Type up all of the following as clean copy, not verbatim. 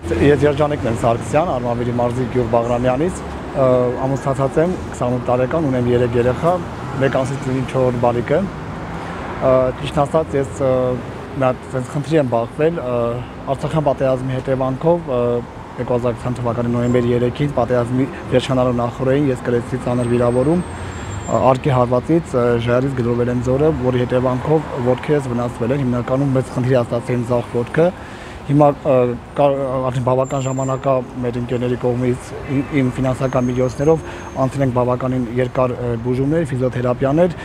Ես Երջանիկ Սարգսյան, Արմավիրի մարզի Գյուղ Բաղրամյանից, ամուսնացած եմ 28 տարեկան, ունեմ 3 երեխա, 1 ամսից 4 բարիկը։ Ճիշտ ասած, ես մի հատ խնդրի եմ բախվել Արցախյան պատերազմի հետևանքով 2020 թվականի նոյեմբերի 3-ին պատերազմի վերջանալու նախորդին ես կրեցի ծանր վիրավորում արկի հարվածից ժայռից գրովել եմ ձորը, որի հետևանքով ոտքերս վնասվել են, հիմնականում մեծ խնդրի հասցրել եմ ձախ ոտքը։ Հիմա արդեն բավական ժամանակ է մեր ընկերների կողմից իմ ֆինանսական միջոցներով անցել ենք բավականին երկար բուժումներ, ֆիզիոթերապիաներ։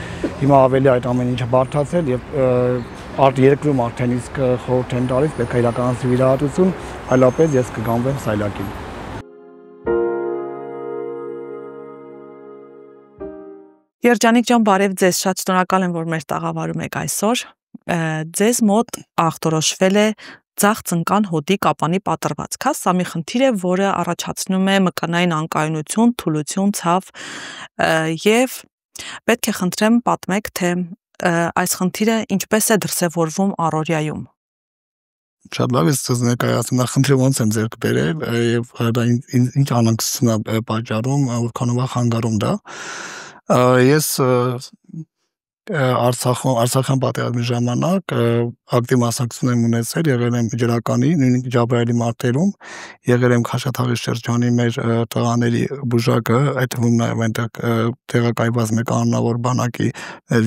Հիմա ավելի այդ ամեն ինչը բարդացել եւ երկրում արդեն իսկ խորհուրդ են տալիս պետք է իրականացվի վիրահատություն, այլապես ես կգանվեմ սայլակին։ Երջանիկ ջան, բարև ձեզ, շատ շնորհակալ եմ, որ մեր տաղավարում եք այսօր։ Ձեզ մոտ ախտորոշվել է ձախ ծնկան հոտի կապանի պատրվածք, սա մի խնդիր է, որը առաջացնում է մկանային անկայունություն, թուլություն, ցավ եւ պետք է խնդրեմ պատմեք, թե այս խնդիրը ինչպես է դրսևորվում առօրյայում։ Շատ լավ է ցույց ներկայացնում, խնդիրը ոնց են ձեռք բերել եւ դա ինչ անհանգստություն է պատճառում, որքանով է խանգարում դա։ Ես Արցախյան պատերազմի ժամանակ ակտիվ մասնակցություն եմ ունեցել, եղել եմ ջրականի, նույնիսկ Ջաբրայելի մարտերում, եղել եմ Խաշաթաղի շրջանի մեր տղաների բուժակը, այդ թվում նաև այնտեղ տեղակայված մեկ անունավոր բանակի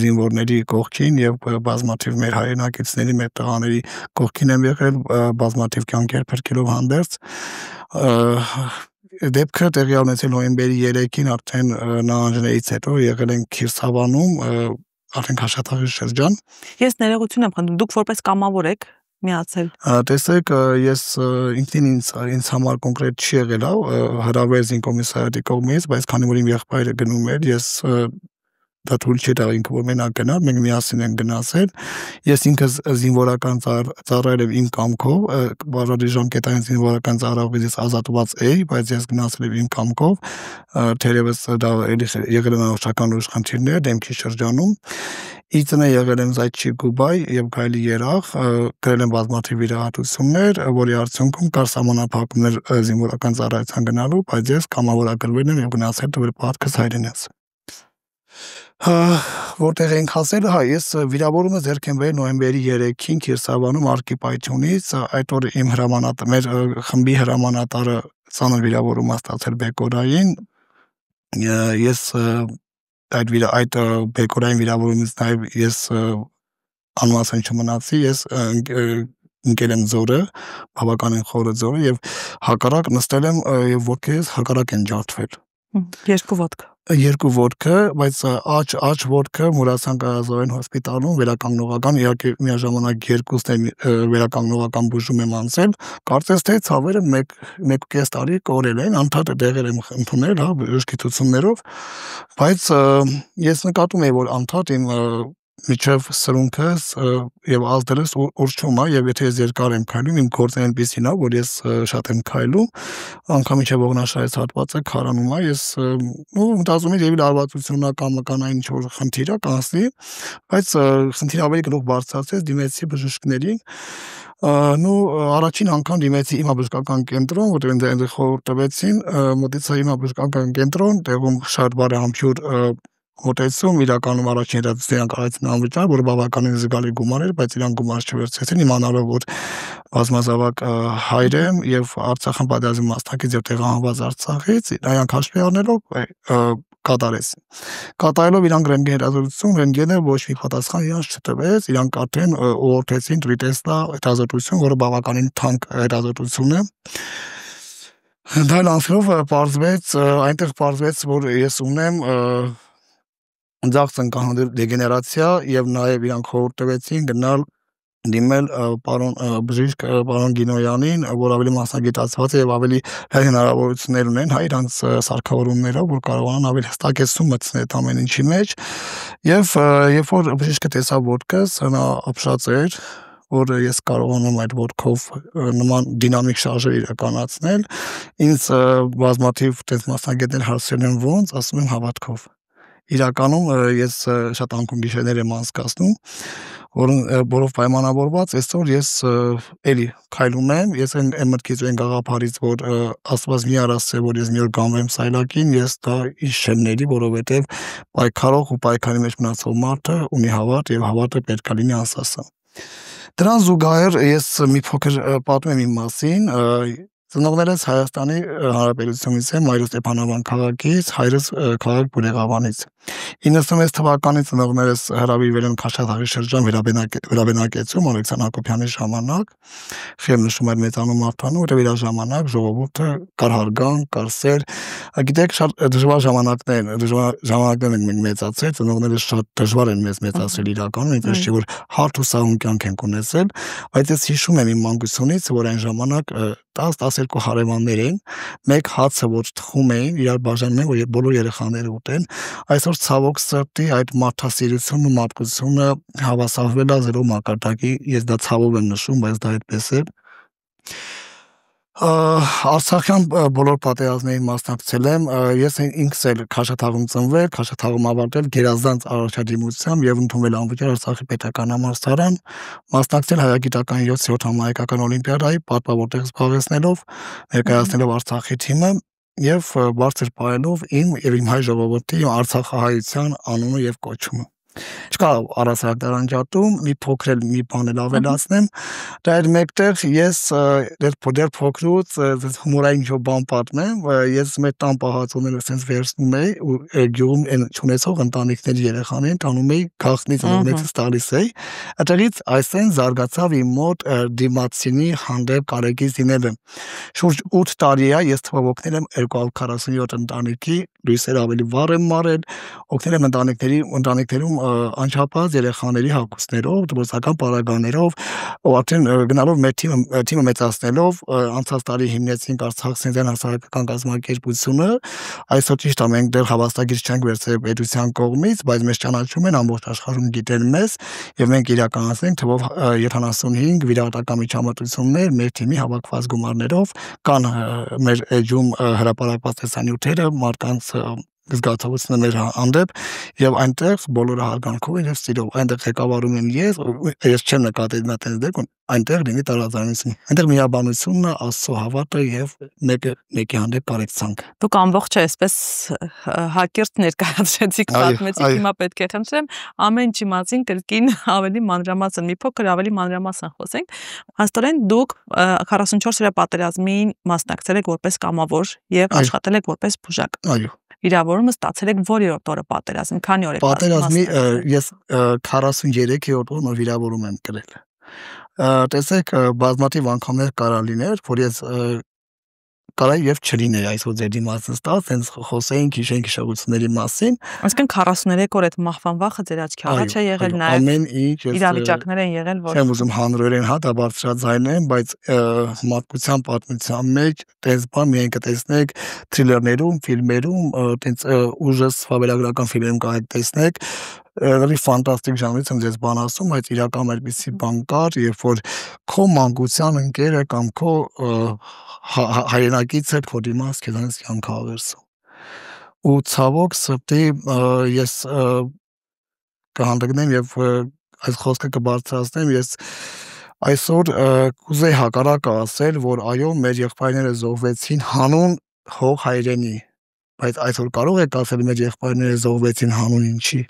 զինվորների կողքին եւ բազմաթիվ մեր հայրենակիցների, մեր տղաների կողքին եմ եղել, բազմաթիվ կյանքեր փրկելով հանդերձ։ Դեպքը տեղի ունեցել նոյեմբերի 3-ին արդեն նահանջներից հետո եղել ենք Քիրսավանում, արդեն Խաշաթաղի շրջան։ Ես ներողություն եմ խնդրում, դուք որպես կամավոր եք միացել։ Տեսեք, ես ինձ համար կոնկրետ չի եղել, հրավեր զինկոմիսարիատի կողմից, բայց քանի որ իմ եղբայրը գնում էր, ես դա թույլ չի տալ ինքը որ մենակ գնա, մենք միասին ենք գնացել։ Ես ինքս զինվորական ծառայել եմ իմ կամքով, բաժանելի ժամկետային զինվորական ծառայողից ազատված էի, բայց ես գնացել եմ իմ կամքով, թերևս դա եղել են անորոշական ուրիշ խնդիրներ դեմքի շրջանում։ Իծնե եղել եմ Զայչի Գուբայ եւ Գայլի Երախ, գրել եմ բազմաթիվ վիրահատություններ, որի արդյունքում կար սահմանափակումներ զինվորական ծառայության գնալու, բայց ես կամավորագրվել եմ եւ գնացել տվել պարտքս հայրենիս։ Որտեղ ենք հասել, ես վիրավորումը ձեռք եմ բերել նոյեմբերի 3-ին Քիրսավանում արկի պայթյունից, այդ օր իմ մեր խմբի հրամանատարը ծանր վիրավորում է ստացել բեկորային, ես այդ բեկորային վիրավորումից նաև ես անմասն չմնացի, ես ընկել եմ ձորը, բավականին խորը ձորը եւ հակառակ նստել եմ եւ ոտքերս հակառակ են ջարդվել։ Երկու ոտքը, բայց աջ ոտքը Մուրացյան Կայազորեն հոսպիտալում վերականգնողական, իհարկե միաժամանակ երկուսն վերականգնողական բուժում եմ անցել, կարծես թե ցավերը 1.5 տարի կորել են, անդադար դեղեր եմ ընդունել, բժշկություններով, բայց ես նկատում եմ, որ անդադար իմ միջև սրունքս եւ ազդելս ուռչում է եւ եթե ես երկար եմ քայլում իմ գործն այնպեսին է որ ես շատ եմ քայլում անգամ իջե ողնաշարից հատվածը քարանում է ես մտածում եմ եւ լարվածությունն է կամ կանային ինչ որ խնդիր է կանցնի բայց խնդիրը ավելի գլուխ բարձրացեց դիմեցի բժիշկներին առաջին անգամ դիմեցի իմ բժշկական կենտրոն որտեղ ինձ խորհուրդ տվեցին մոտեցա իմ բժշկական կենտրոն տեղում շատ բարեհամբույր մոտեցում իրականում առաջին հետազոտության կարողացան անվճար, որը բավականին զգալի գումար էր, բայց իրան գումար չվերցրեցին, իմանալով որ բազմազավակ հայր եմ եւ Արցախյան պատերազմի մասնակից եւ տեղահանված Արցախից, նրանք հաշվի առնելով կատարեցին։ Կատարելով իրանք ռենտգեն հետազոտություն, ռենտգենը ոչ մի պատասխան իրանց չտվեց, իրանք արդեն ուղղորդեցին Տրիտեսլա հետազոտություն, որը բավականին թանկ հետազոտություն է։ Դա լանցելով այնտեղ պարզվեց, որ ես ունեմ ձախ ծնկան դեգեներացիա եւ նաեւ իրանք խորհուրդ տվեցին գնալ դիմել պարոն բժիշկ պարոն Գինոյանին, որ ավելի մասնագիտացված է եւ ավելի հնարավորություններ ունեն իրանց սարքավորումներով, որ կարողանան ավելի հստակեցում մտցնել այդ ամեն ինչի մեջ եւ երբ որ բժիշկը տեսավ ոտքս, նա ապշած էր որ ես կարողանում այդ ոտքով նման դինամիկ շարժեր իրականացնել, ինձ բազմաթիվ տես մասնագետներ հարցրել են ոնց, ասում եմ հավատքով։ իրականում ես շատ անկում գիշերներ եմ անցկացնում, որով պայմանավորված այսօր ես էլի քայլում եմ, ես այն մտքից ու այն գաղափարից, որ Աստված մի արասցե, որ ես մի օր կանվեմ սայլակին, ես դա ինչ չեմ ների, որովհետև պայքարող ու պայքարի մեջ մնացող մարդը ունի հավատ եւ հավատը պետք է լինի անսասան։ Դրան զուգահեռ ես մի փոքր պատմեմ իմ մասին, ծնողներս Հայաստանի Հանրապետությունից են, մայրս Ստեփանավան քաղաքից, հայրս քաղաք Բունեղավանից։ 96 թվականին ծնողներս հրավիրվել են Քաշաթաղի շրջան Վերաբնակեցում Ալեքսանդր Հակոբյանի ժամանակ, խեմ նշում էր մեծանուն մարդանու, որտեղ իր ժամանակ ժողովուրդը կար հարգան, կար սեր։ Գիտեք, շատ դժվար ժամանակներ են մենք մեծացել, ծնողներս շատ դժվար են մեզ մեծացրել իրականում, այնպես չէ որ հարթ ու սահուն կյանք են ունեցել, բայց ես հիշում եմ իմ մանկությունից, որ այն ժամանակ 10-12 հարևաններ են, մեկ հացը որ թխում էին, իրար բաժանում են, որ բոլոր երեխաները ուտեն։ Այսօր ցավոք սրտի այդ մարդասիրությունն ու մարդկությունը հավասարվել է 0 մակարդակի, ես դա ցավով եմ նշում, բայց դա այդպես է։ Արցախյան բոլոր պատերազմներին մասնակցել եմ, ես ինքս էլ Քաշաթաղում ծնվել, Քաշաթաղում ավարտել գերազանց առաջադիմությամբ եւ ընդունվել անվճար Արցախի պետական համալսարան, մասնակցել հայագիտական 7-րդ համահայկական օլիմպիադայի, պատվավոր տեղ զբաղեցնելով, ներկայացնելով Արցախի թիմը եւ բարձր պահելով իմ եւ իմ հայ ժողովրդի արցախահայության անունը եւ կոչումը։ Չկա առասարակ դրանջատում, մի փոքր էլ մի բան էլ ավելացնեմ, դա էր մեկտեղ ես դեռ փոքրուց հումորային ինչ-որ բան պատմեմ, ես մեր տան պահածոները sense վերցնում էի ու գյուղում այն չունեցող ընտանիքների երեխաներին տանում էի գաղտնի ծնողներս տալիս էի, այդտեղից այսեն զարգացավ իմ մոտ դիմացինի հանդեպ կարեկից լինելը։ Շուրջ 8 տարի է ես թվով օգնել եմ 247 ընտանիքի, լույսեր ավելի վառ եմ մարել, օգնել եմ ընտանիքներում անչափահաս երեխաների հագուստներով, դպրոցական պարագաներով, ու արդեն գնալով մեր թիմը մեծացնելով, անցած տարի հիմնեցինք Արցախ Սենզյան հասարակական կազմակերպությունը, այսօր ճիշտ է մենք դեռ հավաստագիր չենք վերցրել պետության կողմից, բայց մեզ ճանաչում են ամբողջ աշխարհում գիտեն մեզ, եւ մենք իրականացնենք թվով 75 վիրահատական միջամտություններ մեր թիմի հավաքված գումարներով, կան մեր էջում հրապարակված տեսանյութերը մարդկանց զգացողությունը մեր հանդեպ եւ այնտեղ բոլորը հարգանքով են եւ սիրով, այնտեղ ղեկավարում եմ ես չեմ նկատել նա տես դեպք, այնտեղ լինի տարաձայնություն, այնտեղ միաբանությունն է, Աստծո հավատը եւ մեկի հանդեպ կարեկցանք։ Դուք ամբողջ այսպես հակիրճ ներկայացրեցիք, պատմեցիք, հիմա պետք է խնդրեմ ամեն ինչի մասին կրկին ավելի մանրամասն, մի փոքր ավելի մանրամասն խոսենք։ Հաստորեն դուք 44-րդ պատերազմին մասնակցել եք որպես կամավոր եւ աշխատել եք որպես բուժակ։ Այո։ Վիրավորումը ստացել եք որերորդ օրը պատերազմին, քանի օր եք պատերազմի ես 43-րդ օրը վիրավորում եմ կրել։ Տեսեք, բազմաթիվ անգամներ կարա լիներ, որ ես կարա եւ չլիներ այսօր ձեր դիմացից տալ, հենց խոսեինք հիշենք հիշողությունների մասին։ Այսինքն 43 օր այդ մահվան վախը ձեր աչքի առաջ է եղել, նաեւ ամեն ինչ իրավիճակներ են եղել, որ չեմ ուզում հանրորեն հա դա բարձրաձայնեմ, բայց մարդկության պատմության մեջ տես բան միայն կտեսնեք թրիլերներում, ֆիլմերում, տենց ուժս ֆաբելագրական ֆիլմերում կարող տեսնեք, really ֆանտաստիկ ժանրից եմ ձեզ բան ասում, բայց իրական այդպիսի բան կար, երբ որ քո մանկության ընկերը կամ քո հայրենակիցը քո դիմաց քեզանից կյանք ավերսում։ Ու ցավոք սրտի ես կհանդգնեմ եւ այս խոսքը կբարձրացնեմ, ես այսօր կուզեի հակառակը ասել, որ այո, մեր եղբայրները զոհվեցին հանուն հող հայրենի, բայց այսօր կարող եք ասել մեր եղբայրները զոհվեցին հանուն ինչի։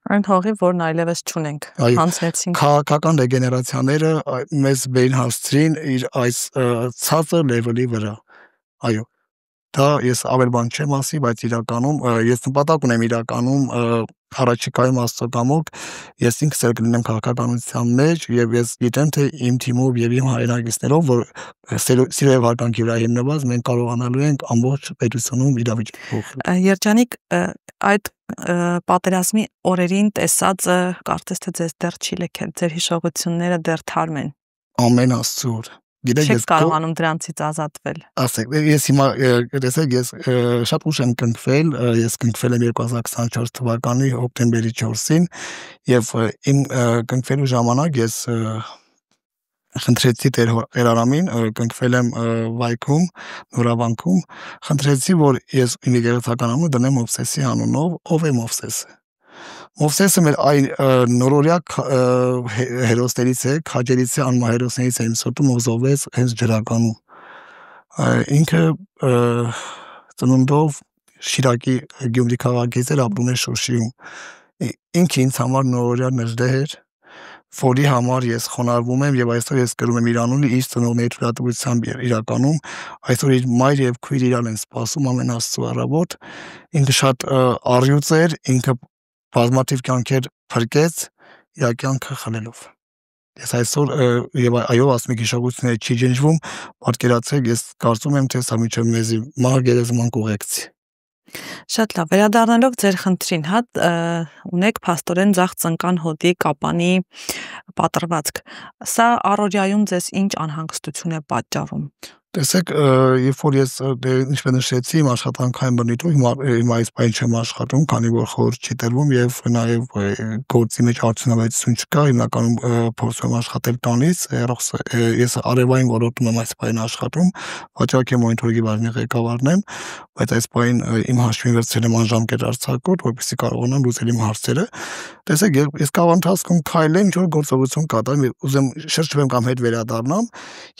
Այն հողի, որն այլևս չունենք, հանձնեցինք։ Քաղաքական դեգեներացիաները մեզ բերին հասցրին իր այս ցածր լեվելի վրա։ Այո։ Դա ես ավել բան չեմ ասի, բայց իրականում ես նպատակ ունեմ իրականում առաջիկայում Աստծո կամոք ես ինքս էլ կլինեմ քաղաքականության մեջ եւ ես գիտեմ թե իմ թիմով եւ իմ հայրենակիցներով որ սիրո եւ հարգանքի վրա հիմնված մենք կարողանալու ենք ամբողջ պետությունում իրավիճակը փոխել։ Երջանիկ այդ պատերազմի օրերին տեսածը կարծես թե ձեզ դեռ չի լքել, ձեր հիշողությունները դեռ թարմ են։ Ամեն Աստծո Չեք կարողանում դրանցից ազատվել։ Ասեք, ես հիմա տեսեք, ես շատ ուշ եմ կնքվել, ես կնքվել եմ 2024 թվականի հոկտեմբերի 4-ին եւ իմ կնքվելու ժամանակ ես խնդրեցի Տեր Արամին, կնքվել եմ Վայքում, Նորավանքում, խնդրեցի, որ ես իմ եկեղեցական անունը դնեմ Մովսեսի անունով, ով է Մովսեսը։ Մովսեսը մեր այն նորորյա հերոսներից է, քաջերից է, անմահերոսներից է իմ սրտում, ով զոհվեց հենց ջրականում։ Ինքը ծնունդով Շիրակի Գյումրի քաղաքից էր, ապրում էր Շուշիում։ Ինքը ինձ համար նորորյա նժդեհ էր, որի համար ես խոնարհվում եմ եւ այսօր ես կրում եմ իր անունը իր ծնողների թույլատվությամբ իրականում այսօր իր մայր եւ քույր իրան են սպասում ամեն Աստծո առավոտ ինքը շատ առյուծ էր ինքը բազմաթիվ կյանքեր փրկեց իր կյանքը խլելով ես այսօր եւ այո ասում եք հիշողությունները չի ջնջվում պատկերացրեք ես կարծում եմ թե սա միջև մեզի մահ գերեզման կուղեկցի Շատ լավ, վերադառնալով ձեր խնդրին, ունեք փաստորեն ձախ ծնկան հոդի կապանի պատրվածք։ Սա առօրյայում ձեզ ինչ անհանգստություն է պատճառում։ Տեսեք, երբ որ ես ինչպես նշեցի, իմ աշխատանքային բնույթով հիմա այս բանը չեմ աշխատում, քանի որ խորհուրդ չի տրվում եւ նաեւ գործի մեջ արդյունավետություն չկա, հիմնականում փորձում եմ աշխատել տանից, ես արևային ոլորտում եմ այս բանը աշխատում, վաճառքի մոնիտորինգի բաժնի ղեկավարն եմ, բայց այս բանը իմ հաշվին վերցրել եմ անժամկետ արձակուրդ, որպեսզի կարողանամ լուծել իմ հարցերը։ Տեսեք, ես կարող ընթացքում քայլեմ, ինչ որ գործողություն կատարեմ, ուզեմ շրջվեմ կամ հետ վերադառնամ,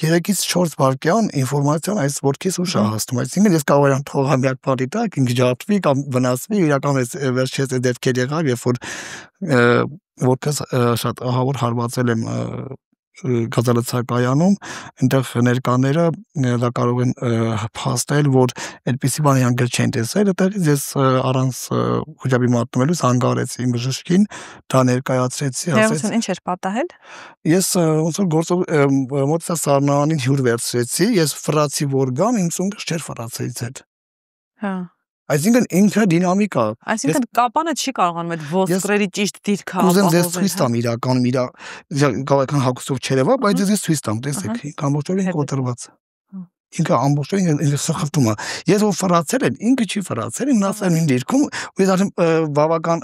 3-ից 4 վայրկյան ինֆորմացիան այս ոտքից ուշ է հասնում, այսինքն ես կարող եմ թողամ միակ պատի տակ, ինքը ջարդվի կամ վնասվի, իրականում վերջերս դեպքեր եղավ, երբ որ ոտքս շատ ահավոր հարվածել եմ գազալցակայանում, այնտեղ ներկաները դա կարող են փաստել, որ այդպիսի բան անգլ չեն տեսել, այդտեղից ես առանց հոջաբի մատնվելու զանգարեցի իմ բժշկին, դա ներկայացրեցի, ասեց ինչ էր պատահել։ Ես ոնց որ մոտեցա սառնարանին հյուր վերցրեցի, ես ֆրացի որ գամ, իմ ծունկը չէր ֆրացից հետ։ Հա Այսինքն ինքը դինամիկա։ Այսինքն կապանը չի կարողանում այդ ոսկրերի ճիշտ դիրքը ապահովել։ Ուզեմ ձեզ ցույց տամ իրականում իր գավական հագուստով չերևա, բայց ես ցույց տամ, տեսեք, ամբողջովին կոտրված։ Ինքը ամբողջովին ինքը սխալվում է։ Ես որ ֆրացել եմ, ինքը չի ֆրացել, ինքն ասել եմ դիրքում, ու ես արդեն բավական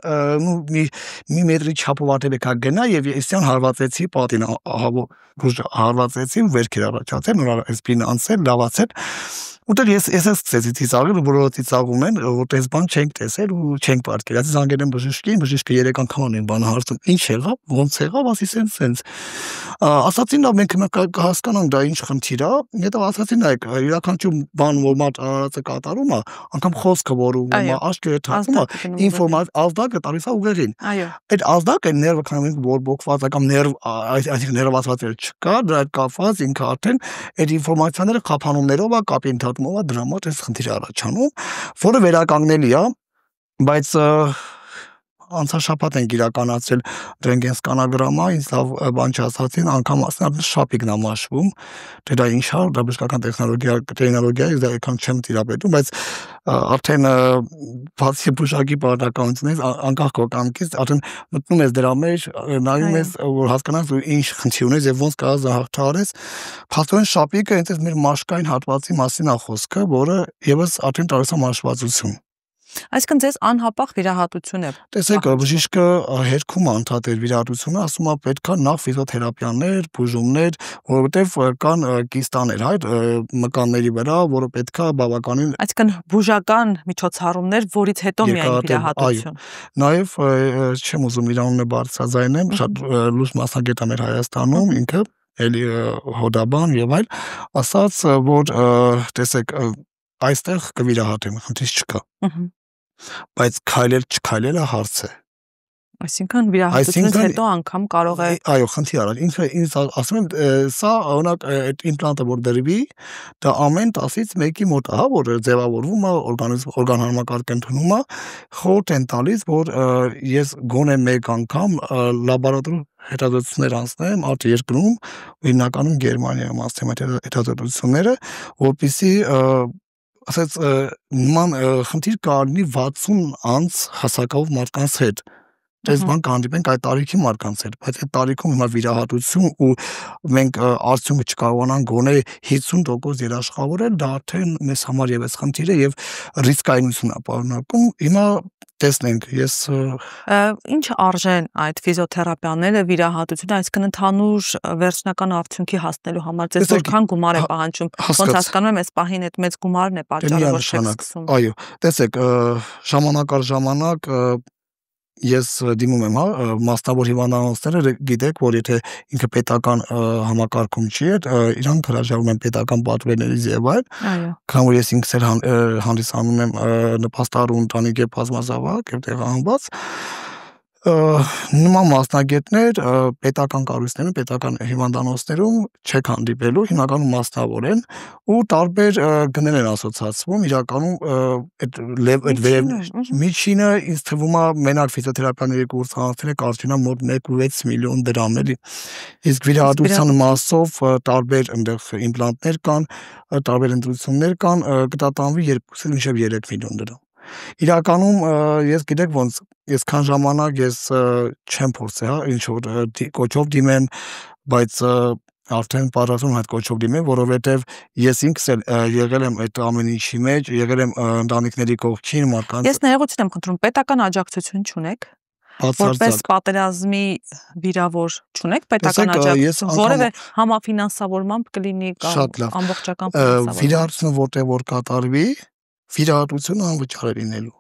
մի մետրի չափով ատելեկա գնա եւ ես հարվածեցի պատին, հարվածեցի, վերքեր առաջացել, նոր այսպին անցել, լավացել։ Ուտել ես սկսեցի ծիծաղել, բոլորը ծիծաղում են, որտես բան չենք տեսել ու չենք պատկերացրել։ Զանգել եմ բժշկին, բժիշկը 3 անգամ են բանը հարցում, ինչ եղավ, ոնց եղավ, ասի սենց։ Ասացին, լավ, մենք կհասկանանք դա ինչ խնդիր է, հետո ասացին, նայեք, յուրաքանչյուր բան, որ մարդ արարածը կատարում է, անգամ խոսքը որ ուղղում է, աչքերը թափում է, ինֆորմացիա ազդակը տալիս է ուղեղին։ Այդ ազդակը ներվը քանմենք որ բոկված է կամ ներվ, այսինքն ներվածվածել չկա, դրա հետ կապված ինքը արդեն այդ ինֆորմացիաները խափանումներով է կապի ընդհատումով է դրա մոտ այս խնդիրը առաջանում, որը վերականգնելի է, բայց անցաշաբաթ ենք իրականացրել ռենտգեն սկանոգրամա, ինձ լավ բան չասացին, անգամ ասեն շապիկն է մաշվում, թե դա ինչ է, դա բժշկական տեխնոլոգիա է, դա եկան չեմ տիրապետում, բայց արդեն բացի բուժակի պարտականությունից, անկախ քո կամքից, արդեն մտնում ես դրա մեջ, նայում ես, որ հասկանաս ու ինչ խնդիր ունես եւ ոնց կարա զահարթարես, փաստորեն շապիկը այնպես մեր մաշկային հատվածի մասին է խոսքը, որը եւս արդեն տալիս է մաշվածություն։ Այսինքն ձեզ անհապաղ վիրահատություն է։ Տեսեք, բժիշկը հերքում անդադար վիրահատությունը, ասում է պետք է նախ ֆիզիոթերապիաներ, բուժումներ, որովհետև կան կիստաներ, այդ մկանների վրա, որը պետք է բավականին Այսինքն բուժական միջոցառումներ, որից հետո միայն վիրահատություն։ Նաև չեմ ուզում իր անունը բարձրաձայնեմ, շատ լուրջ մասնագետ է մեր Հայաստանում, ինքը էլի հոդաբան եւ այլ, ասաց, որ տեսեք, այստեղ կվիրահատեմ, խնդիր չկա։ Բայց քայլել չքայլելը հարց է։ Այսինքն վիրահատությունից հետո անգամ կարող է Այո, խնդիր առաջ։ Ինձ ասում եմ, սա օրինակ այդ իմպլանտը որ դրվի, դա ամեն 10-ից 1-ի մոտ է, որ ձևավորվում է, օրգան համակարգ ընդունում է, խորհուրդ են տալիս, որ ես գոնե 1 անգամ լաբորատոր հետազոտություններ անցնեմ արտերկրում, հիմնականում Գերմանիայում անցնեմ այդ հետազոտությունները, որպեսզի ասած նման խնդիր կա լինի 60 անց հասակով մարդկանց հետ։ այս բան կհանդիպենք այդ տարիքի մարդկանց հետ, բայց այդ տարիքում հիմա վիրահատություն ու մենք արդյունքը չկարողանանք գոնե 50% երաշխավորել, դա արդեն մեզ համար եւս խնդիր է եւ ռիսկայնություն է պարունակում։ Հիմա տեսնենք, ես ինչ արժեն այդ ֆիզիոթերապիաները, վիրահատությունը, այսինքն ընդհանուր վերջնական արդյունքի հասնելու համար ձեզ որքան գումար է պահանջում։ Ոնց հասկանում եմ, այս պահին այդ մեծ գումարն է պատճառը, որ չեք սկսում։ Այո, տեսեք, ժամանակ առ ժամանակ ես դիմում եմ, մասնավոր հիվանդանոցները գիտեք, որ եթե ինքը պետական համակարգում չի, իրանք հրաժարվում են պետական պատվերներից եւ այլ։ Այո։ Քան որ ես ինքս էլ հանդիսանում եմ նպաստառու ընտանիք եւ բազմազավակ եւ տեղահանված, նման մասնագետներ պետական կառույցներում, պետական հիվանդանոցներում չեք հանդիպելու, հիմնականում մասնավոր են ու տարբեր գներ են ասոցացվում, իրականում այդ միջինը ինձ թվում է մենակ ֆիզիոթերապիաների կուրսանոցները կարճինա մոտ 1.6 միլիոն դրամ էլի։ Իսկ վիրահատության մասով տարբեր այնտեղ իմպլանտներ կան, տարբեր ընտրություններ կան, կտատանվի 2-ից մինչև 3 միլիոն դրամ։ Իրականում ես գիտեք ոնց, ես քան ժամանակ ես չեմ փորձել, ինչ որ կոչով դիմեմ, բայց արդեն պատրաստվում այդ կոչով դիմեմ, որովհետև ես ինքս էլ եղել եմ այդ ամեն ինչի մեջ, եղել եմ ընտանիքների կողքին, մարդկանց։ Ես ներողություն եմ խնդրում, պետական աջակցություն չունեք։ Որպես պատերազմի վիրավոր չունեք պետական աջակցություն, որևէ համաֆինանսավորմամբ կլինի կամ ամբողջական ֆինանսավորմամբ։ Վիրահատությունը որտեղ որ կատարվի, վիրահատությունը անվճար է լինելու։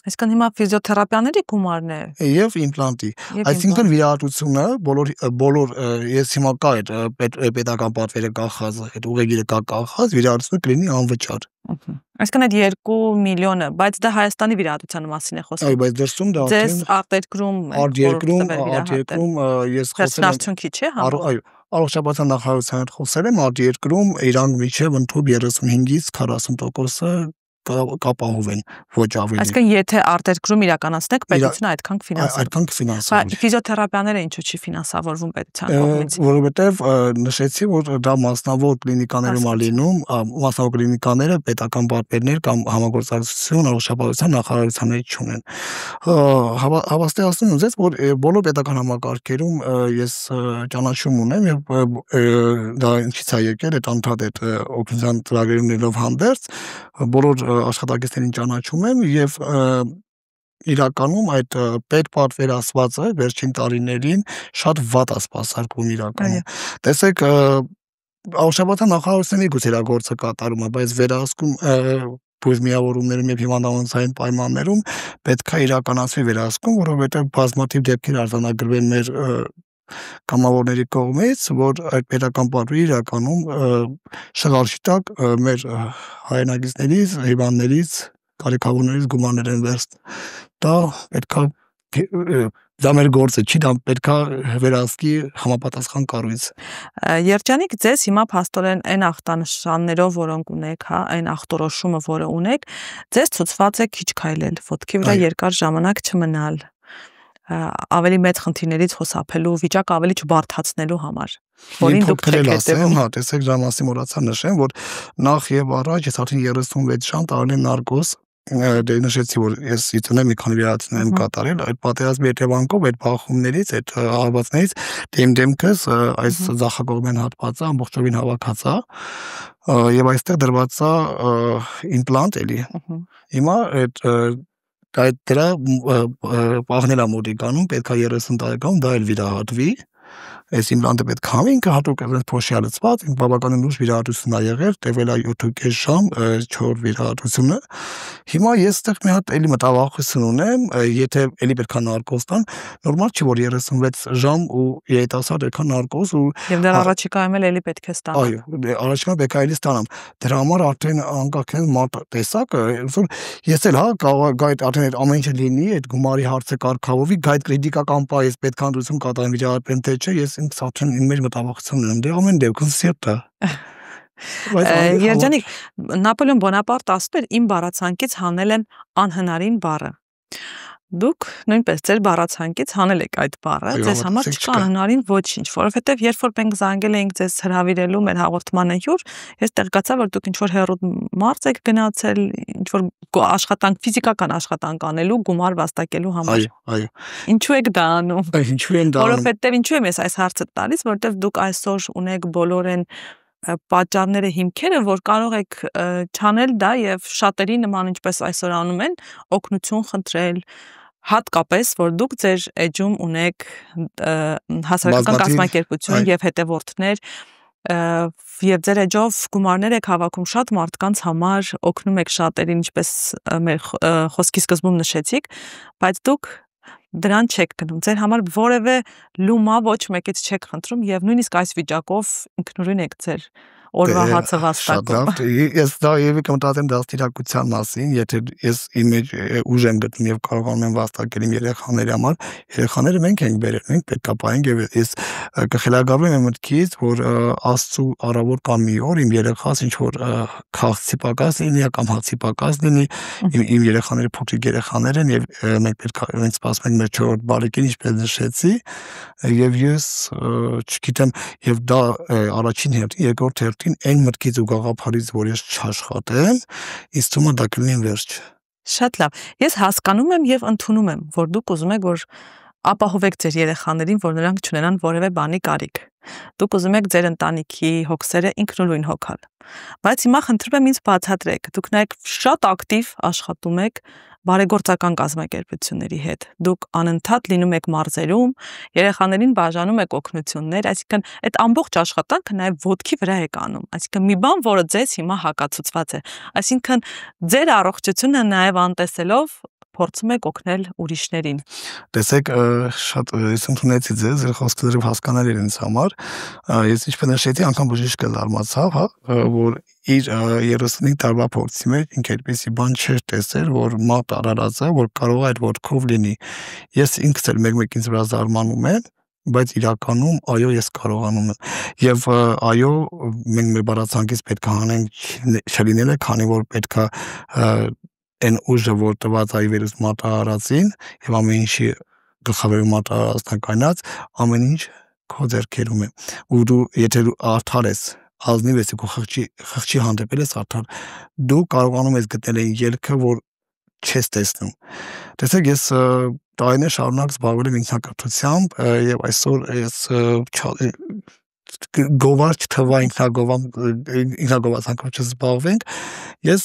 Այսինքն հիմա ֆիզիոթերապիաների գումարն է եւ իմպլանտի։ Այսինքն վիրահատությունը բոլոր ես հիմա կա այդ պետական պատվերը կախած, այդ ուղեգիրը կա կախած, վիրահատությունը կլինի անվճար։ Այսինքն այդ 2 միլիոնը, բայց դա Հայաստանի վիրահատության մասին է խոսքը։ Այո, բայց դրսում դա ձեզ արտերկրում ես խոսել եմ արդյունքի չէ հա։ Այո, առողջապահության նախարարության հետ խոսել եմ, արտերկրում իրանք միջև ընդհանուր 35-ից 40% կապահովեն, ոչ ավելի։ Այսինքն եթե արտերկրում իրականացնեք, պետությունը այդքան կֆինանսավորի։ Այդքան կֆինանսավորի։ Ֆիզիոթերապիաները ինչու չի ֆինանսավորվում պետության կողմից։ Որովհետև նշեցի, որ դա մասնավոր կլինիկաներում է լինում, մասնավոր կլինիկաները պետական պատվերներ կամ համագործակցություն առողջապահության նախարարության հետ չունեն։ Հավաստիացնում եմ ձեզ, որ բոլոր պետական համակարգերում ես ճանաչում ունեմ եւ դա ինչից է եկել, այդ անդադ օգնության ծրագրերում լինելով հանդերձ, բոլոր աշխատակիցներին ճանաչում եմ եւ իրականում այդ պետպատվերացվածը վերջին տարիներին շատ վատ է սպասարկում իրականում։ Տեսեք, առողջապահության նախարարությունների գուցե իր գործը կատարում է, բայց վերահսկում բուժմիավորումներում եւ հիվանդանոցային պայմաններում պետք է իրականացվի վերահսկում, որովհետեւ բազմաթիվ դեպքեր արձանագրվել մեր կամավորների կողմից, որ այդ պետական պատվի իրականում շղարշի տակ մեր հայրենագիցներից, հիվանդներից, կարիքավորներից գումարներ են վերցնում։ Դա պետքա դա մեր գործը չի, դա պետքա վերահսկի համապատասխան կառույց։ Երջանիկ, ձեզ հիմա փաստորեն այն ախտանշաններով, որոնք ունեք, հա, այն ախտորոշումը, որը ունեք, ձեզ ցուցված է քիչ քայլել, ոտքի վրա երկար ժամանակ չմնալ, ավելի մեծ խնդիրներից խուսափելու, վիճակը ավելի չբարդացնելու համար, որին դուք եք հետևում։ Հա, տեսեք, դա մասին մոռացա նշեմ, որ նախ եւ առաջ ես արդեն 36 ժամ տարել եմ նարկոզ, դե նշեցի, որ ես իցնեմ մի քանի վիրահատություններ եմ կատարել, այդ պատերազմի հետևանքով, այդ բախումներից, այդ հարվածներից դեմքս այս ձախակողմյան հատվածը ամբողջովին հավաքած է եւ այստեղ դրված է իմպլանտ էլի։ Հիմա այդ դրա պահնել է մոդիկանում, պետքա 30 տարեկանում դա էլ վիրահատվի, այս իմպլանտը պետք է ինքը հատուկ փոշի լցված, բավականին լուրջ վիրահատություն է եղել, տևել է 7.5 ժամ, 4 վիրահատությունը։ Հիմա ես այդտեղ մի հատ էլի մտավախություն ունեմ, եթե էլի պետք է նարկոզ տան, նորմալ չի որ 36 ժամ ու երիտասարդ այդքան նարկոզ ու եւ դեռ առաջիկայում էլ էլի պետք է ստանալ։ Այո, առաջիկայում պետք է էլի ստանամ։ Դրա համար արդեն անկախ են մարդ տեսակը, ուսում ես էլ հա կարող գա այդ արդեն այդ ամեն ինչը լինի, այդ գումարի հարցը կարգավորվի, գա այդ կրիտիկական պահ ես պետք է հանդուրժում կատարեմ վիրահատեմ թե չէ, ես ինքս արդեն իմ մեջ մտավախություն ունեմ, դե ամեն դեպքում սիրտ է։ Երջանիկ, Նապոլեոն Բոնապարտը ասում էր, իմ բառացանկից հանել եմ անհնարին բառը։ Դուք նույնպես ձեր բառացանկից հանել եք այդ բառը, ձեզ համար չկա հնարին ոչինչ, որովհետև երբ որ մենք զանգել էինք ձեզ հրավիրելու մեր հաղորդմանը հյուր, ես տեղեկացա, որ դուք ինչ-որ հեռու մարզ եք գնացել, ինչ-որ աշխատանք, ֆիզիկական աշխատանք անելու, գումար վաստակելու համար։ Այո։ Ինչու եք դա անում։ Ինչու են դա անում։ Որովհետև ինչու եմ ես այս հարցը տալիս, որովհետև դուք այսօր ունեք բոլորեն պատճառները, հիմքերը, որ կարող եք չանել դա եւ շատերի նման ինչպես այսօր անում են, օգնություն խնդրել, հատկապես որ դուք ձեր էջում ունեք հասարակական կազմակերպություն եւ հետևորդներ եւ ձեր էջով գումարներ եք հավաքում շատ մարդկանց համար, օգնում եք շատերին, ինչպես մեր խոսքի սկզբում նշեցիք, բայց դուք դրան չեք գնում, ձեր համար որևէ լումա ոչ մեկից չեք խնդրում եւ նույնիսկ այս վիճակով ինքնուրույն եք ձեր օրվա հացը վաստակում։ Ես դա եւի կմտածեմ դաստիարակության մասին, եթե ես իմ մեջ ուժ եմ գտնում եւ կարողանում եմ վաստակել իմ երեխաների համար, երեխաները մենք ենք բերել, մենք պետք է պահենք եւ ես կխելագարվեմ իմ մտքից, որ Աստծո առավոտ կամ մի օր իմ երեխաս ինչ որ քաղցի պակաս լինի կամ հացի պակաս լինի, իմ երեխաները փոքրիկ երեխաներ են եւ մենք պետք է մենք սպասում ենք մեր 4-րդ բարեկին, ինչպես նշեցի, եւ ես չգիտեմ եւ դա առաջին հերթին, երկրորդ հերթին այն մտքից ու գաղափարից, որ ես չաշխատեմ, ինձ թվում է դա կլինի վերջ։ Շատ լավ։ Ես հասկանում եմ եւ ընդունում եմ, որ դուք ուզում եք, որ ապահովեք ձեր երեխաներին, որ նրանք չունենան որևէ բանի կարիք։ Դուք ուզում եք ձեր ընտանիքի հոգսերը ինքնուրույն հոգալ։ Բայց հիմա խնդրում եմ ինձ բացատրեք, դուք նաև շատ ակտիվ աշխատում եք բարեգործական կազմակերպությունների հետ։ Դուք անընդհատ լինում եք մարզերում, երեխաներին բաժանում եք օգնություններ, այսինքն այդ ամբողջ աշխատանքը նաև ոտքի վրա եք անում։ Այսինքն մի բան, որը ձեզ հիմա հակացուցված է։ Այսինքն ձեր առողջությունը նաև անտեսելով փորձում եք օգնել ուրիշներին։ Տեսեք, շատ ես ընդունեցի ձեզ, ձեր խոսքերը հասկանալի են ինձ համար։ Ես ինչպես նշեցի, անգամ բժիշկը զարմացավ, որ իր 35 տարվա փորձի մեջ ինքը այդպեսի բան չէր տեսել, որ մատ արարած է, որ կարող է այդ ոտքով լինի։ Ես ինքս էլ մեկ-մեկ ինձ վրա զարմանում եմ, բայց իրականում այո ես կարողանում եմ եւ այո մենք մեր բառացանկից պետք է հանենք չլինելը, քանի որ պետք է այն ուժը, որ տված այ վիրուս մատահարածին եւ ամեն ինչի գլխավերում մատահարածն կանած, ամեն ինչ քո ձեռքերում է։ Ու դու եթե դու արդար ես, ազնիվ ես, քո խղճի հանդեպ ես արդար, դու կարողանում ես գտնել այն ելքը, որ չես տեսնում։ Տեսեք, ես տարիներ շարունակ զբաղվել եմ ինքնակրթությամբ եւ այսօր ես գովար չթվա ինքնագովացանքով չզբաղվենք, ես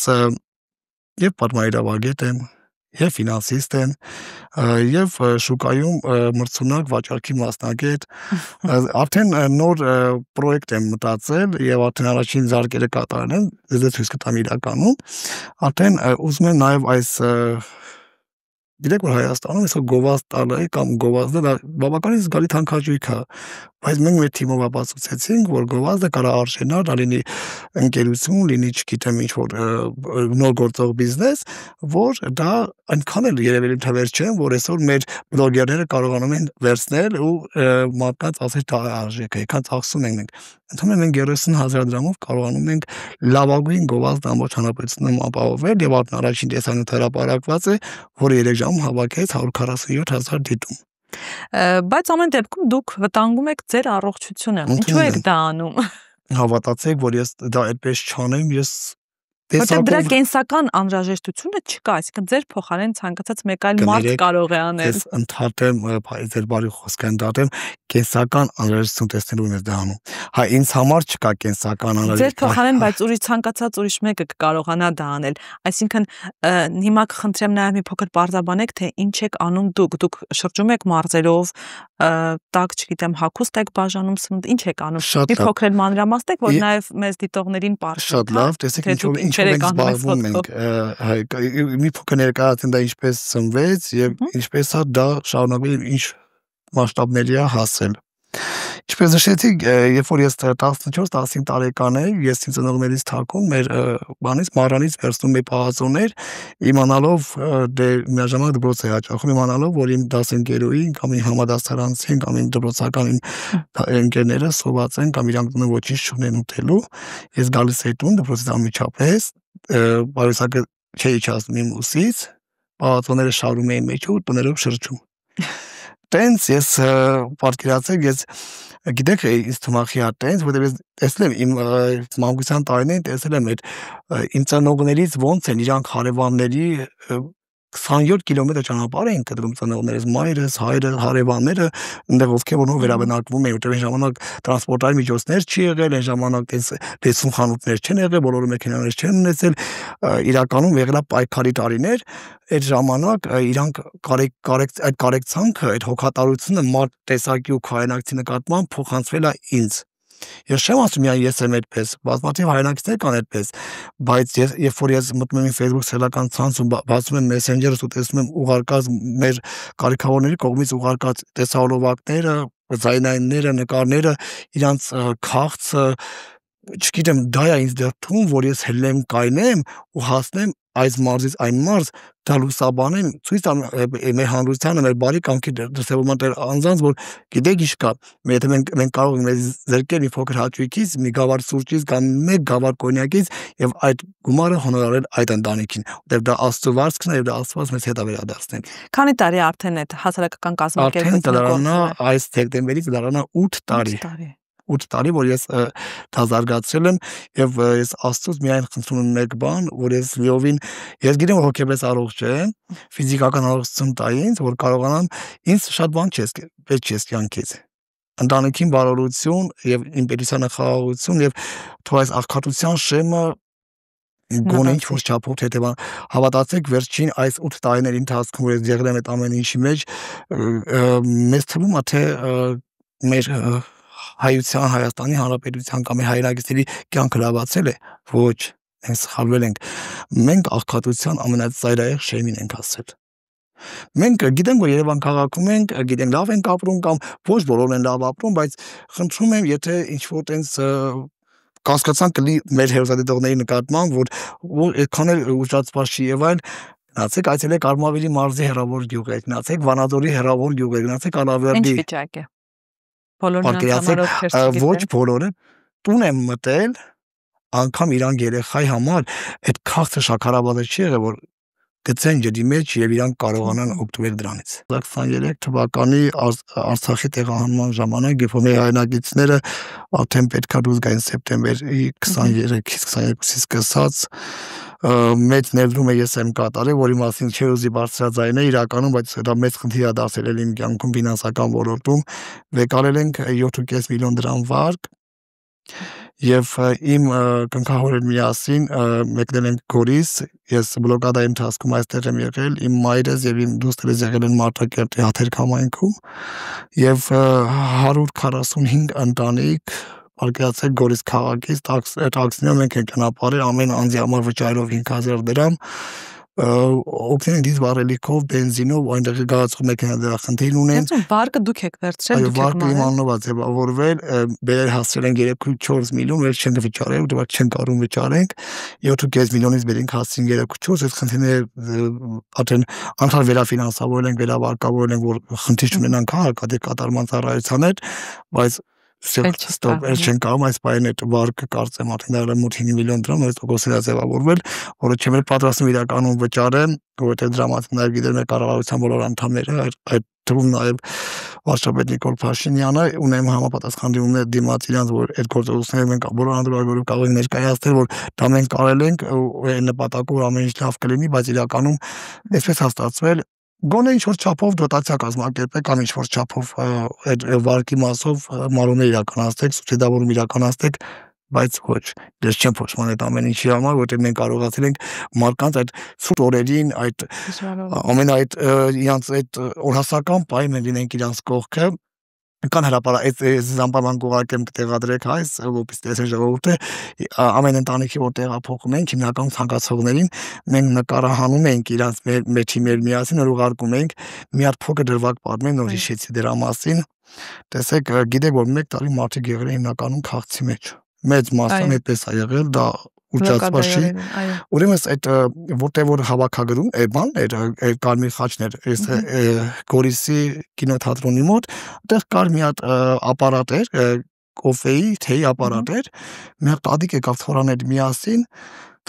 եւ պատմահայրավագետ եմ, եւ ֆինանսիստ եմ, եւ շուկայում մրցունակ վաճառքի մասնագետ, արդեն նոր պրոյեկտ եմ մտածել եւ արդեն առաջին զարկերը կատարել եմ, դες ցույց կտամ իրականում, արդեն ուզում եմ նաեւ այս Գիտեք, որ Հայաստանում այսօր գովազդ տալը կամ գովազդը բավականին զգալի թանքաճույք է, բայց մենք մեր թիմով ապացուցեցինք, որ գովազդը կարող է արժանալ, դա լինի ընկերություն, լինի, չգիտեմ, ինչ-որ նոր գործող բիզնես, որ դա այնքան էլ երևելի թվեր չեն, որ այսօր մեր բլոգերները կարողանում են վերցնել ու մարդկանց ասել դա արժեք է, քան ծախսում ենք մենք։ Ընդհանրապես մենք 30,000 դրամով կարողանում ենք լավագույն գովազդ ամբողջ հանրապետությունում ապահովել եւ առաջին տեսանյութ հրապարակված է, որը 3 ժամ հավաքեց 147,000 դիտում։ Բայց ամեն դեպքում դուք վտանգում եք ձեր առողջությունը։ Ինչու եք դա անում։ Հավատացեք, որ ես դա այդպես չանեմ, ես Որտեղ դրա կենսական անհրաժեշտությունը չկա, այսինքն ձեր փոխարեն ցանկացած մեկ այլ մարդ կարող է անել։ Ես ընդհատեմ, ձեր բարի խոսքը ընդհատեմ, կենսական անհրաժեշտություն տեսնելու եմ դա անում։ Հա, ինձ համար չկա կենսական անհրաժեշտություն։ Ձեր փոխարեն, բայց ցանկացած ուրիշ մեկը կկարողանա դա անել։ Այսինքն հիմա կխնդրեմ նաև մի փոքր բարձրաբանեք, թե ինչ եք անում դուք։ Դուք շրջում եք մարզերով, տակ, չգիտեմ, հագուստ եք բաժանում, սնունդ, ինչ եք անում։ Մի փոքր էլ մանրամասնեք, որ նաև մեզ դիտողներին պարզի։ Շատ լավ, տեսեք ինչ ենք զբաղվում ենք, մի փոքր ներկայացնեմ դա ինչպես ծնվեց եւ ինչպես է դա շարունակվել ինչ մասշտաբների է հասել։ Ինչպես նշեցիք, երբ որ ես 14-15 տարեկան էի, ես ինձ ծնողներից թաքուն մեր բանից մառանից վերցնում էի պահածոներ, իմանալով դե միաժամանակ դպրոց էի հաճախում, իմանալով որ իմ դասընկերուհին կամ իմ համադասարանցին կամ իմ դպրոցական ընկերները սոված են կամ իրանք տունը ոչինչ չունեն ուտելու, ես գալիս էի տուն դպրոցից անմիջապես, բարուսակը չէի իջացնում իմ ուսից, պալատոները շարում էին մեջ ու տներով շրջում։ Տենց ես պատկերացրեք, ես գիտեք ինձ թմախի հա տենց, որտեղ ես տեսել եմ իմ մանկության տարիներին տեսել եմ այդ իմ ծնողներից ոնց են իրանք հարևանների 27 կիլոմետր ճանապարհ էին կտրում ծնողներս, մայրս, հայրս, հարևանները, այնտեղ ովքեր որոնք վերաբնակվում էին, որտեղ այն ժամանակ տրանսպորտային միջոցներ չի եղել, այն ժամանակ այս լեցուն խանութներ չեն եղել, բոլորը մեքենաներ չեն ունեցել, իրականում եղել է պայքարի տարիներ, այդ ժամանակ իրանք այդ կարեկցանքը, այդ հոգատարությունը մարդ տեսակի ու քայնակցի նկատմամբ փոխանցվել է ինձ։ Ես չեմ ասում միայն ես եմ այդպես, բազմաթիվ հայրենակիցներ կան այդպես, բայց երբ որ ես մտնում եմ Facebook սելական ցանցում, բացում եմ Messenger-ս ու տեսնում եմ ուղարկած մեր կարիքավորների կողմից ուղարկած տեսահոլովակները, ձայնայինները, նկարները, իրանց քաղցը, չգիտեմ, դա է ինձ դրթում, որ ես հելեմ կայնեմ ու հասնեմ այս մարզից այն մարզ, դա լուսաբանեմ, ցույց տամ մեր հանրությանը, մեր բարի կամքի դրսևորման տեր անձանց, որ գիտեք ինչ կա, եթե մենք կարող ենք մեզ զրկել մի փոքր հաճույքից, մի գավառ սուրճից կամ մեկ գավառ կոնյակից եւ այդ գումարը հոնորարել այդ ընտանիքին, որտեղ դա Աստծո վարձքն է եւ դա Աստված մեզ հետ է վերադարձնել։ Քանի տարի արդեն այդ հասարակական կազմակերպությունը կլարանա այս դեկտեմբերից կլարանա 8 տարի։ 8 տարի, որ ես դա զարգացրել եմ եւ ես Աստծուց միայն խնդրում եմ մեկ բան, որ ես լիովին, ես գիտեմ որ հոգեպես առողջ եմ, ֆիզիկական առողջություն տա ինձ, որ կարողանամ, ինձ շատ բան պետք չէ կյանքից։ Ընտանիքին բարօրություն եւ իմ պետությանը խաղաղություն եւ թող այս աղքատության շեմը գոնե ինչ որ չափով թեթևան, հավատացեք վերջին այս 8 տարիների ընթացքում որ ես եղել եմ այդ ամեն ինչի մեջ, մեզ թվում է թե մեր հայության, Հայաստանի Հանրապետության կամ հայրենիքների կյանքը լավացել է, ոչ, մենք սխալվել ենք, մենք աղքատության ամենածայրահեղ շեմին ենք հասել։ Մենք գիտենք, որ Երևան քաղաքում ենք, գիտենք լավ ենք ապրում կամ ոչ բոլորն են լավ ապրում, բայց խնդրում եմ, եթե ինչ-որ տենց կասկածան կլի մեր հերոսադիտողների նկատմամբ, որ այդքան էլ ուժացված չի եւ այլ, գնացեք այցելեք Արմավիրի մարզի հեռավոր գյուղեր, գնացեք Վանաձորի հեռավոր գյուղեր, գնացեք Ալավերդի։ Ինչ վիճակ է։ Բոլորն ոչ բոլորը տուն եմ մտել, անգամ իրանք երեխայի համար այդ քաղցը շաքարավազը չի եղել, որ գցեն ջրի մեջ եւ իրանք կարողանան օգտվել դրանից։ 23 թվականի Արցախի տեղահանման ժամանակ, երբ որ մեր հայրենակիցները արդեն պետքա դուրս գային սեպտեմբերի 23-ից 22-ից սկսած մեծ ներդրում ես եմ կատարել, որի մասին չի ուզի բարձրաձայնել իրականում, բայց դա մեծ խնդիր է դարձել իմ կյանքում ֆինանսական ոլորտում, վեկարել ենք 7.5 միլիոն դրամ վարկ եւ իմ կնքահորեր միասին մեկնել ենք Գորիս, ես բլոկադայի ընթացքում այստեղ եմ եղել, իմ մայրս եւ իմ դուստերս եղել են Մարտակերտի Հաթերք համայնքում եւ 145 ընտանիք արգացել Գորիս քաղաքից տաքսիներով մենք ենք ճանապարհել ամեն անձի համար վճարելով 5000 դրամ օգնել դից վառելիքով, բենզինով, այնտեղ գազացող մեքենաների խնդիր ունեն։ Այսինքն վարկը դուք եք վերցրել, դուք եք վարկը իմ անունով է ձևավորվել, բերել հասցրել են 3.4 միլիոն, վել չենք վճարել, դեռ չենք կարող վճարենք, 7.5 միլիոնից բերենք հասցրին 3.4, այս խնդիրները արդեն անդառ վերաֆինանսավորել ենք, վերավարկավորել ենք, որ խնդիր չունենան քաղաքացի կատարման ծառայության հետ, բայց ստոպ, չեն կարող այս պայեն այդ վարկը կարծեմ արդեն դա մոտ 5 միլիոն դրամ, այս տոկոսի ձևավորվել, որը չեմ էլ պատրաստում իրականում վճարեմ, որովհետև դրամատիկներ գիտեն մեր կառավարության բոլոր անդամները, այդ թվում նաև վարչապետ Նիկոլ Փաշինյանը, ունեմ համապատասխան դիմումներ դիմաց իրանց, որ այդ գործողությունները մենք բոլոր անդրադառնալով կարող ենք ներկայացնել, որ դա մենք կարել ենք այն նպատակով ամեն ինչ լավ կլինի, բայց իրականում այսպես հաստատվել գոնե ինչ-որ չափով դոտացիա կազմակերպեք կամ ինչ-որ չափով այդ վարկի մասով մարոներ իրականացնեք, սուբսիդավորում իրականացնեք, բայց ոչ, ես չեմ փոխում այդ ամեն ինչի համար, որտեղ մենք կարողացել ենք մարդկանց այդ սուտ օրերին, այդ ամեն այդ իրանց այդ օրհասական պահին մենք լինենք իրանց կողքը, կան հրապարակ այդ զամբարման կողարկեմ կտեղադրեք հայս, որպես տեսել ժողովուրդը ամեն ընտանիքի որ տեղափոխում ենք հիմնականում ցանկացողներին մենք նկարահանում ենք իրանց մեջի մեր միասին ուղարկում ենք մի հատ փոքր դրվագ պատմեն նոր հիշեցի դրա մասին տեսեք գիտեք որ 1 տարի մարդիկ եղել են հիմնականում քաղցի մեջ մեծ մասը այդպես է եղել դա ուժացված չի ուրեմն այդ որտեղ որ հավաքագրում բան էր Կարմիր խաչն էր այս Գորիսի կինոթատրոնի մոտ այդտեղ կար մի հատ ապարատ էր կոֆեի թեյի ապարատ էր մի հատ տատիկ եկավ թորան այդ միասին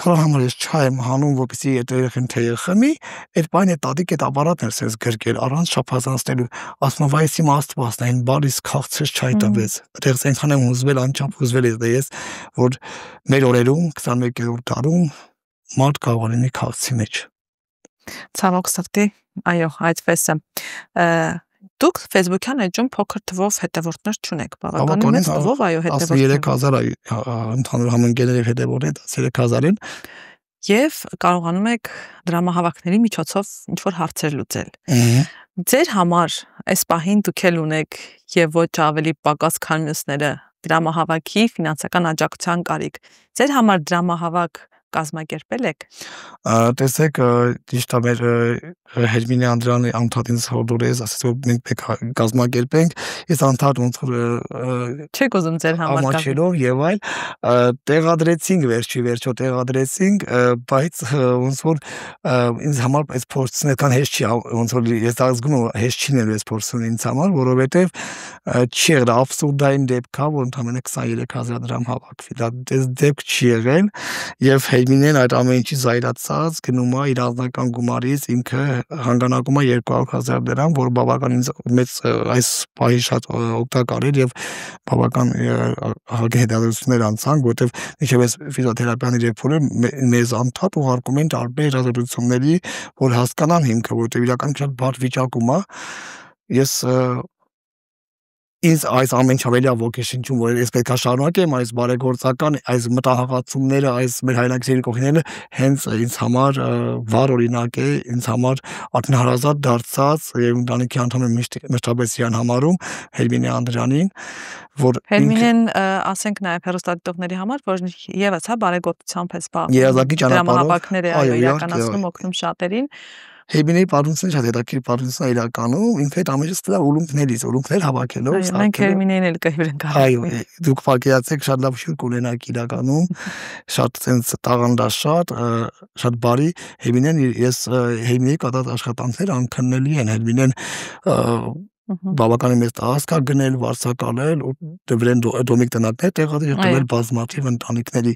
Դրա համար ես չայ եմ հանում, որպեսզի այդ երեխան թեյը խմի, այդ բանը տատիկ այդ ապարատն էր sense գրկել առանց շփազանցնելու, ասում եմ վայ իմ աստվածն այն բարիս քաղցրած չայ տվեց, այդտեղից այնքան եմ հուզվել, անչափ հուզվել ես, որ մեր օրերում 21-րդ դարում մարդ կարող է լինի քաղցի մեջ։ Ցավոք սրտի, այո, այդպես է։ Դուք Facebook-յան էջում փոքր թվով հետևորդներ չունեք, բավականին մեծ թվով այո հետևորդներ։ 13000 ընդհանուր համընկերների հետևորդներ 13000 են։ Եվ կարողանում եք դրամահավաքների միջոցով ինչ-որ հարցեր լուծել։ Ձեր համար այս պահին դուք էլ ունեք եւ ոչ ավելի պակաս քան մյուսները դրամահավաքի ֆինանսական աջակցության կարիք։ Ձեր համար դրամահավաք կազմակերպել եք։ Տեսեք, ճիշտ է մեր Հերմինե Անդրյանի անդադին հորդորեց, ասաց որ մենք պետք է կազմակերպենք, ես անդադ ոնց որ չեք ուզում ձեր համար ամաչելով եւ այլ տեղադրեցինք վերջի տեղադրեցինք, բայց ոնց որ ինձ համար այս փորձն այդքան հեշտ չի, ոնց որ ես զգում եմ հեշտ չի ներես փորձն ինձ համար, որովհետեւ չի եղել абսուրդային դեպք է, որ ընդամենը 23000 դրամ հավաքվի, դա դեպք չի եղել եւ Հերմինեն այդ ամեն ինչի զայրացած գնում է իր անձնական գումարից ինքը հանգանակում է 200,000 դրամ, որ բավականին մեծ այս պահի շատ օգտակար էր եւ բավական հետադարձություններ անցանք, որտեվ մինչեւ այս ֆիզիոթերապիաների ռեֆորմը մեզ անդադ ուղարկում են տարբեր հետազոտությունների, որ հասկանան հիմքը, որտեվ իրական շատ բարդ վիճակում է։ Ես ինձ այս ամեն ինչ ավելի ոգեշնչում, որ ես պետք է շարունակեմ այս բարեգործական, այս մտահղացումները, այս մեր հայրենակցիների կողքիները հենց ինձ համար վառ օրինակ է, ինձ համար ակնհարազատ դարձած եւ ընտանիքի անդամ եմ մշտապես իրան համարում Հերմինե Անդրյանին, որ Հերմինեն ասենք նաեւ հեռուստադիտողների համար, որ եւս հա բարեգործությամբ է զբաղվում, դրամահավաքներ է իրականացնում, օգնում շատերին։ Հերմինեի պատմությունը շատ հետաքրքիր պատմություն է իրականում, ինքը այդ ամենը ստա ուլունքներ հավաքելով, մենք Հերմինեին էլ կհյուրենք։ Այո, դուք պատկերացեք շատ լավ շուտ կունենաք իրականում, շատ sense տաղանդաշատ, շատ բարի Հերմինեն ես Հերմինեի կատարած աշխատանքները անքննելի են, Հերմինեն բավականին մեծ տաղանդ կա գնել, վարձակալել, դրել դոմիկ տնակներ տեղադրել, տվել բազմաթիվ ընտանիքների։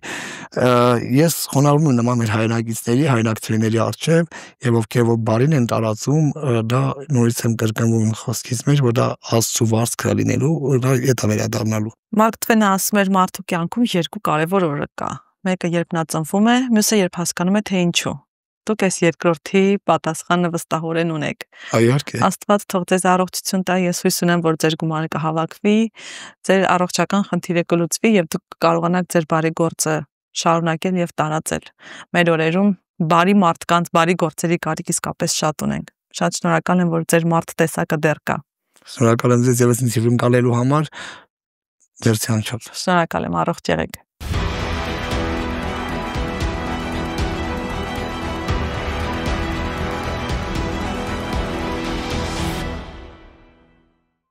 Ես խոնարհվում եմ նման մեր հայրենակցիների առջև եւ ովքեր որ բարին են տարածում, դա նորից եմ կրկնվում խոսքից մեջ, որ դա Աստծո վարձք է լինելու, դա հետ է վերադառնալու։ Մարկ Տվենը ասում էր մարդու կյանքում երկու կարևոր օրը կա։ Մեկը երբ նա ծնվում է, մյուսը երբ հասկանում է թե ինչու։ Դուք այս երկրորդի պատասխանը վստահորեն ունեք։ Այո, իհարկե։ Աստված թող ձեզ առողջություն տա, ես հույս ունեմ, որ ձեր գումարը կհավաքվի, ձեր առողջական խնդիրը կլուծվի եւ դուք կկարողանաք ձեր բարի գործը շարունակել եւ տարածել։ Մեր օրերում բարի մարդկանց, բարի գործերի կարիք իսկապես շատ ունենք։ Շատ շնորհակալ եմ, որ ձեր մարդ տեսակը դեռ կա։ Շնորհակալ եմ ձեզ եւս ինձ հյուրընկալելու համար։ Դերցի անչափ։ Շնորհակալ եմ, առողջ եղեք։